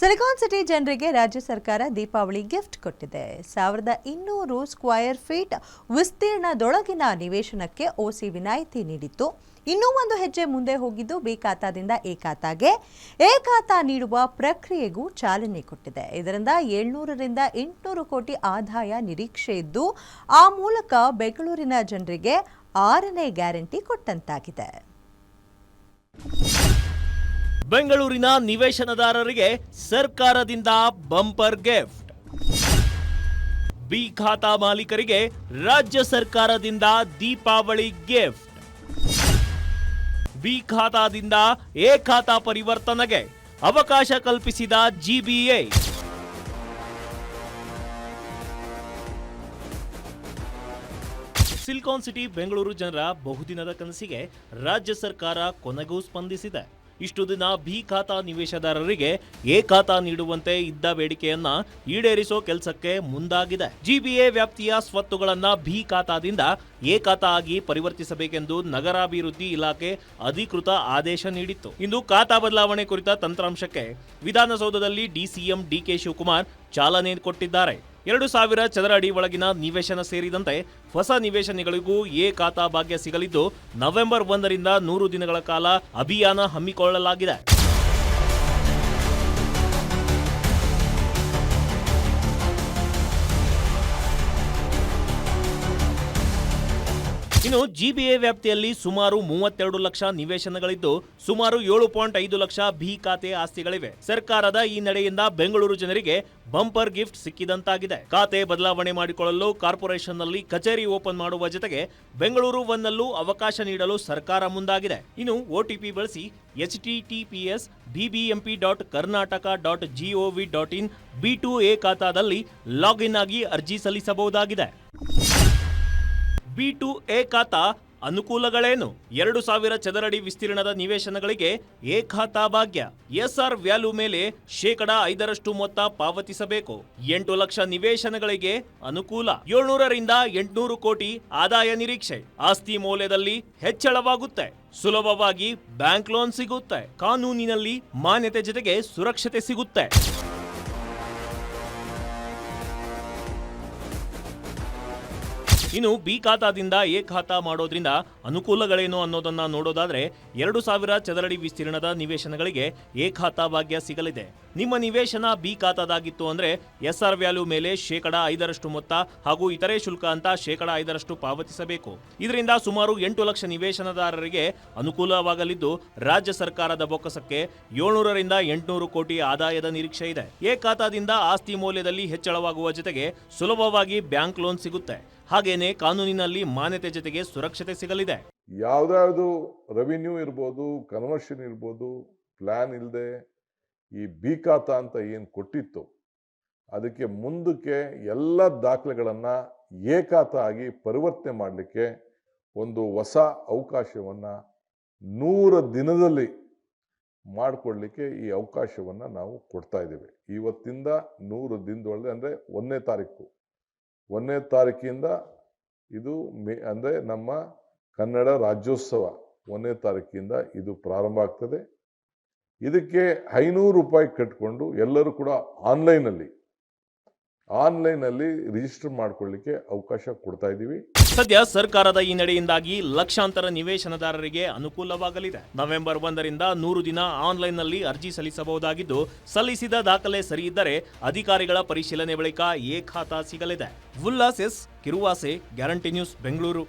Silicon city ಜನರಿಗೆ ರಾಜ್ಯ ಸರ್ಕಾರ ದೀಪಾವಳಿ ಗಿಫ್ಟ್ ಕೊಟ್ಟಿದೆ. 1200 ಸ್ಕ್ವೇರ್ ಫೀಟ್ ವಿಸ್ತೀರ್ಣದೊಳಗಿನ ನಿವೇಶನಕ್ಕೆ ಓಸಿ ವಿನಾಯಿತಿ ನೀಡಿತ್ತು. ಇನ್ನೂ ಒಂದು ಹೆಜ್ಜೆ ಮುಂದೆ ಹೋಗಿದ್ದು ಬಿ ಖಾತಾದಿಂದ ಎ ಖಾತಾಗೆ ಎ ಖಾತಾ ನೀಡುವ ಪ್ರಕ್ರಿಯೆಗೂ ಚಾಲನೆ ಕೊಟ್ಟಿದೆ. ಇದರಿಂದ 700 ರಿಂದ 800 ಕೋಟಿ ಆದಾಯ ನಿರೀಕ್ಷೆ ಇದ್ದು ಆ ಮೂಲಕ ಬೆಂಗಳೂರಿನ ಜನರಿಗೆ 6ನೇ ಗ್ಯಾರಂಟಿ ಕೊಟ್ಟಂತಾಗಿದೆ. ಬೆಂಗಳೂರಿನ ನಿವೇಶನದಾರರಿಗೆ ಸರ್ಕಾರದಿಂದ ಬಂಪರ್ ಗಿಫ್ಟ್. ಬಿ ಖಾತಾ ಮಾಲೀಕರಿಗೆ ರಾಜ್ಯ ಸರ್ಕಾರದಿಂದ ದೀಪಾವಳಿ ಗಿಫ್ಟ್. ಬಿ ಖಾತಾದಿಂದ ಎ ಖಾತಾ ಪರಿವರ್ತನೆಗೆ ಅವಕಾಶ ಕಲ್ಪಿಸಿದ ಜಿಬಿಎ. ಸಿಲಿಕಾನ್ ಸಿಟಿ ಬೆಂಗಳೂರು ಜನರ ಬಹುದಿನದ ಕನಸಿಗೆ ರಾಜ್ಯ ಸರ್ಕಾರ ಕೊನೆಗೂ ಸ್ಪಂದಿಸಿದೆ. ಇಷ್ಟು ದಿನ ಬಿ ಖಾತಾ ನಿವೇಶನದಾರರಿಗೆ ಎ ಖಾತಾ ನೀಡುವಂತೆ ಇದ್ದ ಬೇಡಿಕೆಯನ್ನ ಈಡೇರಿಸೋ ಕೆಲಸಕ್ಕೆ ಮುಂದಾಗಿದೆ. ಜಿಬಿಎ ವ್ಯಾಪ್ತಿಯ ಸ್ವತ್ತುಗಳನ್ನ ಬಿ ಖಾತಾದಿಂದ ಎ ಖಾತಾ ಆಗಿ ಪರಿವರ್ತಿಸಬೇಕೆಂದು ನಗರಾಭಿವೃದ್ಧಿ ಇಲಾಖೆ ಅಧಿಕೃತ ಆದೇಶ ನೀಡಿತ್ತು. ಇಂದು ಖಾತಾ ಬದಲಾವಣೆ ಕುರಿತ ತಂತ್ರಾಂಶಕ್ಕೆ ವಿಧಾನಸೌಧದಲ್ಲಿ ಡಿಸಿಎಂ ಡಿಕೆ ಶಿವಕುಮಾರ್ ಚಾಲನೆ ಕೊಟ್ಟಿದ್ದಾರೆ. 2000 ಚದರ ಅಡಿ ಒಳಗಿನ ನಿವೇಶನ ಸೇರಿದಂತೆ ಹೊಸ ನಿವೇಶನಗಳಿಗೂ ಎ ಖಾತಾ ಭಾಗ್ಯ ಸಿಗಲಿದ್ದು ನವೆಂಬರ್ 1 ರಿಂದ 100 ದಿನಗಳ ಕಾಲ ಅಭಿಯಾನ ಹಮ್ಮಿಕೊಳ್ಳಲಾಗಿದೆ. ಇನ್ನು ಜಿಬಿಎ ವ್ಯಾಪ್ತಿಯಲ್ಲಿ ಸುಮಾರು 32 ಲಕ್ಷ ನಿವೇಶನಗಳಿದ್ದು ಸುಮಾರು 7.5 ಲಕ್ಷ ಬಿ ಖಾತೆ ಆಸ್ತಿಗಳಿವೆ. ಸರ್ಕಾರದ ಈ ನಡೆಯಿಂದ ಬೆಂಗಳೂರು ಜನರಿಗೆ ಬಂಪರ್ ಗಿಫ್ಟ್ ಸಿಕ್ಕಿದಂತಾಗಿದೆ. ಖಾತೆ ಬದಲಾವಣೆ ಮಾಡಿಕೊಳ್ಳಲು ಕಾರ್ಪೊರೇಷನ್ನಲ್ಲಿ ಕಚೇರಿ ಓಪನ್ ಮಾಡುವ ಜೊತೆಗೆ ಬೆಂಗಳೂರು ಒನ್ನಲ್ಲೂ ಅವಕಾಶ ನೀಡಲು ಸರ್ಕಾರ ಮುಂದಾಗಿದೆ. ಇನ್ನು ಒಟಿಪಿ ಬಳಸಿ https://bbmp.karnataka.gov.in B2A ಖಾತಾದಲ್ಲಿ ಲಾಗಿನ್ ಆಗಿ ಅರ್ಜಿ ಸಲ್ಲಿಸಬಹುದಾಗಿದೆ. B2A ಖಾತಾ ಅನುಕೂಲಗಳೇನು? 2000 ಚದರಡಿ ವಿಸ್ತೀರ್ಣದ ನಿವೇಶನಗಳಿಗೆ ಎ ಖಾತಾ ಭಾಗ್ಯ. ಎಸ್ಆರ್ ವ್ಯಾಲ್ಯೂ ಮೇಲೆ 5% ಮೊತ್ತ ಪಾವತಿಸಬೇಕು. 8 ಲಕ್ಷ ನಿವೇಶನಗಳಿಗೆ ಅನುಕೂಲ. 700 ರಿಂದ 800 ಕೋಟಿ ಆದಾಯ ನಿರೀಕ್ಷೆ. ಆಸ್ತಿ ಮೌಲ್ಯದಲ್ಲಿ ಹೆಚ್ಚಳವಾಗುತ್ತೆ. ಸುಲಭವಾಗಿ ಬ್ಯಾಂಕ್ ಲೋನ್ ಸಿಗುತ್ತೆ. ಕಾನೂನಿನಲ್ಲಿ ಮಾನ್ಯತೆ ಜೊತೆಗೆ ಸುರಕ್ಷತೆ ಸಿಗುತ್ತೆ. ಇನ್ನು ಬಿ ಖಾತಾದಿಂದ ಎ ಖಾತಾ ಮಾಡೋದ್ರಿಂದ ಅನುಕೂಲಗಳೇನು ಅನ್ನೋದನ್ನ ನೋಡೋದಾದ್ರೆ 2000 ಚದರಡಿ ವಿಸ್ತೀರ್ಣದ ನಿವೇಶನಗಳಿಗೆ ಎ ಖಾತಾ ಭಾಗ್ಯ ಸಿಗಲಿದೆ. ನಿಮ್ಮ ನಿವೇಶನ ಬಿ ಖಾತಾದಾಗಿತ್ತು ಅಂದ್ರೆ ಎಸ್ಆರ್ ವ್ಯಾಲ್ಯೂ ಮೇಲೆ 5% ಮೊತ್ತ ಹಾಗೂ ಇತರೆ ಶುಲ್ಕ ಅಂತ 5% ಪಾವತಿಸಬೇಕು. ಇದರಿಂದ ಸುಮಾರು 8 ಲಕ್ಷ ನಿವೇಶನದಾರರಿಗೆ ಅನುಕೂಲವಾಗಲಿದ್ದು ರಾಜ್ಯ ಸರ್ಕಾರದ ಬೊಕ್ಕಸಕ್ಕೆ 700 ರಿಂದ 800 ಕೋಟಿ ಆದಾಯದ ನಿರೀಕ್ಷೆ ಇದೆ. ಎ ಖಾತಾದಿಂದ ಆಸ್ತಿ ಮೌಲ್ಯದಲ್ಲಿ ಹೆಚ್ಚಳವಾಗುವ ಜೊತೆಗೆ ಸುಲಭವಾಗಿ ಬ್ಯಾಂಕ್ ಲೋನ್ ಸಿಗುತ್ತೆ. ಹಾಗೇನೆ ಕಾನೂನಿನಲ್ಲಿ ಮಾನ್ಯತೆ ಜೊತೆಗೆ ಸುರಕ್ಷತೆ ಸಿಗಲಿದೆ. ಯಾವ್ದಾವುದು ರೆವಿನ್ಯೂ ಇರ್ಬೋದು, ಕನ್ವರ್ಷನ್ ಇರ್ಬೋದು, ಪ್ಲಾನ್ ಇಲ್ಲದೆ ಈ ಬಿ ಖಾತಾ ಅಂತ ಏನು ಕೊಟ್ಟಿತ್ತು ಅದಕ್ಕೆ ಮುಂದಕ್ಕೆ ಎಲ್ಲ ದಾಖಲೆಗಳನ್ನ ಎ ಖಾತಾ ಆಗಿ ಪರಿವರ್ತನೆ ಮಾಡಲಿಕ್ಕೆ ಒಂದು ಹೊಸ ಅವಕಾಶವನ್ನ 100 ದಿನದಲ್ಲಿ ಮಾಡಿಕೊಡ್ಲಿಕ್ಕೆ ಈ ಅವಕಾಶವನ್ನ ನಾವು ಕೊಡ್ತಾ ಇದ್ದೀವಿ. ಇವತ್ತಿಂದ 100 ದಿನದೊಳಗೆ ಅಂದ್ರೆ 1ನೇ ತಾರೀಕಿಂದ ಇದು ಅಂದರೆ ನಮ್ಮ ಕನ್ನಡ ರಾಜ್ಯೋತ್ಸವ 1ನೇ ತಾರೀಕಿಂದ ಇದು ಪ್ರಾರಂಭ ಆಗ್ತದೆ. ಇದಕ್ಕೆ 500 ರೂಪಾಯಿ ಕಟ್ಕೊಂಡು ಎಲ್ಲರೂ ಕೂಡ ಆನ್ಲೈನಲ್ಲಿ ರಿಜಿಸ್ಟರ್ ಮಾಡ್ಕೊಳ್ಳಿಕ್ಕೆ ಅವಕಾಶ ಕೊಡ್ತಾ ಇದ್ದೀವಿ. ಸದ್ಯ ಸರ್ಕಾರದ ಈ ನಡೆಯಿಂದಾಗಿ ಲಕ್ಷಾಂತರ ನಿವೇಶನದಾರರಿಗೆ ಅನುಕೂಲವಾಗಲಿದೆ. ನವೆಂಬರ್ 1 ರಿಂದ 100 ದಿನ ಆನ್ಲೈನ್ನಲ್ಲಿ ಅರ್ಜಿ ಸಲ್ಲಿಸಬಹುದಾಗಿದ್ದು ಸಲ್ಲಿಸಿದ ದಾಖಲೆ ಸರಿ ಇದ್ದರೆ ಅಧಿಕಾರಿಗಳ ಪರಿಶೀಲನೆ ಬಳಿಕ ಎ ಖಾತಾ ಸಿಗಲಿದೆ. Ullas S Kiruvase, guarantee news, Bengaluru.